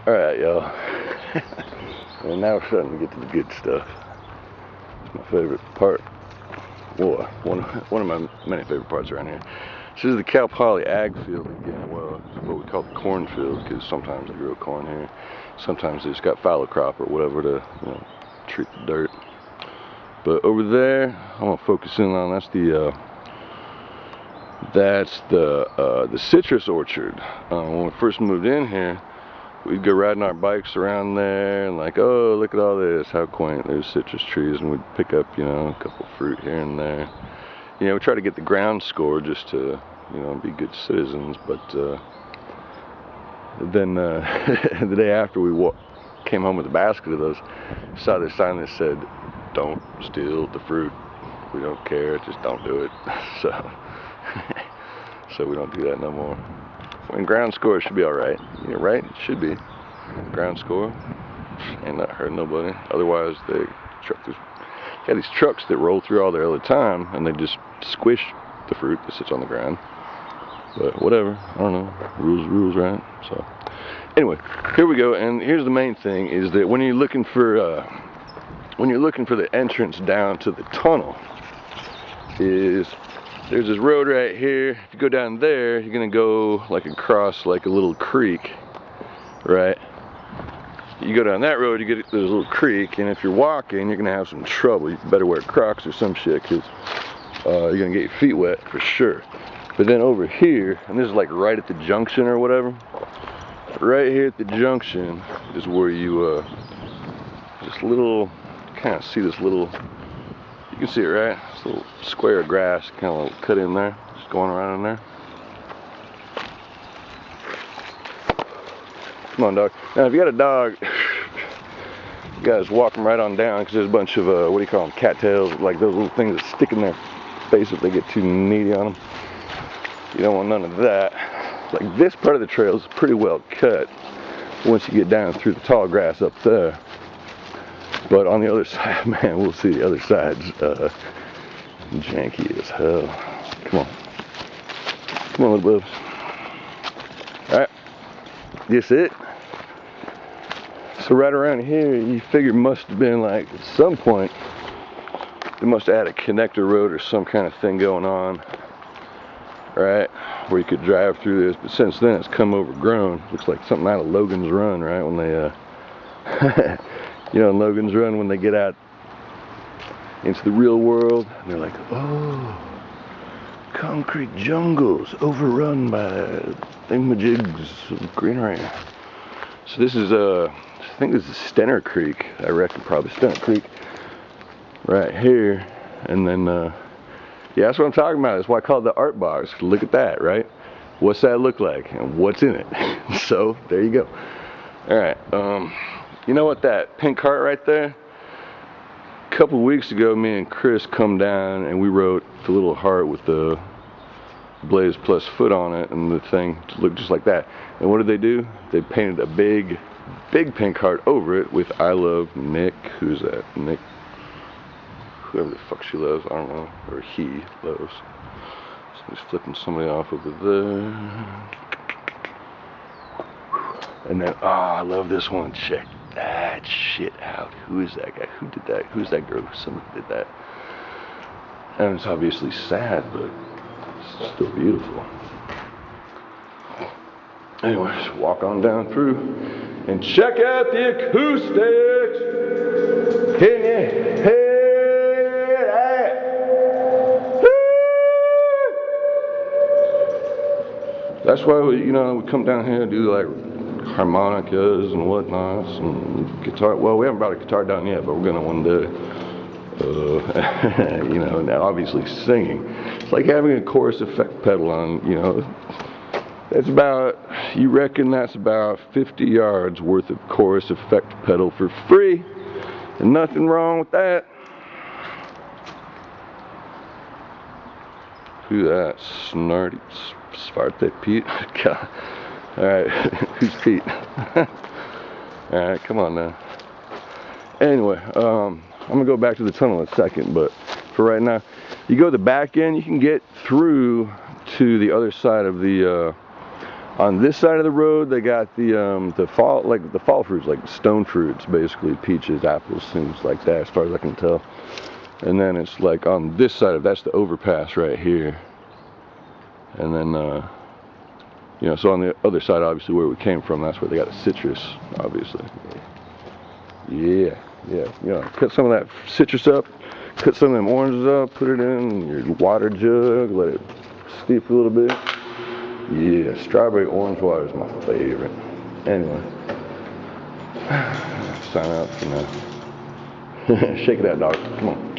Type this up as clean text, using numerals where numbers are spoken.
Alright, y'all. And now we're starting to get to the good stuff. My favorite part. Well, one of my many favorite parts around here. This is the Cal Poly Ag Field again. Well, it's what we call the corn field, because sometimes they grow corn here. Sometimes they just got fallow crop or whatever to, treat the dirt. But over there, I'm gonna focus in on that's the citrus orchard. When we first moved in here, we'd go riding our bikes around there and like, oh, look at all this, how quaint, there's citrus trees, and we'd pick up, a couple fruit here and there. We try to get the ground score just to, be good citizens, but then the day after we came home with a basket of those, saw this sign that said, don't steal the fruit, we don't care, just don't do it. So we don't do that no more. When ground score should be alright, right? It should be. Ground score ain't not hurting nobody. Otherwise, they got these trucks that roll through all there all the time, and they just squish the fruit that sits on the ground. But whatever, I don't know. Rules, right? So anyway, here we go. And here's the main thing: is that when you're looking for the entrance down to the tunnel, there's this road right here. If you go down there, you're gonna go like across like a little creek, right? You go down that road, you get to this little creek, and if you're walking, you're gonna have some trouble. You better wear Crocs or some shit, because you're gonna get your feet wet for sure. But then over here, and this is like right at the junction or whatever, right here at the junction is where you kind of see this little, you can see it, right? This little square of grass kind of cut in there, just going around in there. Come on, dog. Now, if you got a dog, you guys walk them right on down, because there's a bunch of, what do you call them, cattails, like those little things that stick in their face if they get too needy on them. You don't want none of that. Like this part of the trail is pretty well cut once you get down through the tall grass up there. But on the other side, man, we'll see the other side's janky as hell. Come on. Come on, little bubs. Alright. This it. So right around here, you figure must have been like, at some point, they must have had a connector road or some kind of thing going on. Right? Where you could drive through this. But since then, it's come overgrown. Looks like something out of Logan's Run, right? When they, in Logan's Run, when they get out into the real world, and they're like, oh, concrete jungles overrun by thingamajigs of greenery. So this is, I think this is Stenner Creek. I reckon probably Stenner Creek right here. And then, yeah, that's what I'm talking about. That's why I call it the art box. Look at that, right? What's that look like? And what's in it? So, there you go. Alright, you know what, that pink heart right there? A couple of weeks ago, me and Chris come down and we wrote the little heart with the Blaze Plus foot on it, and the thing looked just like that. And what did they do? They painted a big pink heart over it with I love Nick. Who's that? Nick? Whoever the fuck she loves, I don't know. Or he loves. So he's flipping somebody off over there. And then, oh, I love this one. Check that shit out. Who is that guy? Who did that? Who's that girl? Somebody did that. And it's obviously sad, but it's still beautiful. Anyway, just walk on down through and check out the acoustics. Can you hear that? Woo! That's why we come down here and do like harmonicas and whatnots and guitar. Well, we haven't brought a guitar down yet, but we're gonna one day. Now obviously singing. It's like having a chorus effect pedal on, that's about, you reckon that's about 50 yards worth of chorus effect pedal for free. And nothing wrong with that. Who that? Svarte Pete? God. Alright, who's Pete? Alright, come on now. Anyway, I'm gonna go back to the tunnel in a second, but for right now, you go to the back end, you can get through to the other side of the On this side of the road, they got the fall fruits, like stone fruits, basically peaches, apples, things like that, as far as I can tell. And then it's like on this side that's the overpass right here. And then you know, so on the other side, obviously where we came from, that's where they got the citrus, obviously. Yeah, you know, cut some of that citrus up, cut some of them oranges up, put it in your water jug, let it steep a little bit. Yeah, strawberry orange water is my favorite. Anyway, sign out for now. Shake that dog, come on.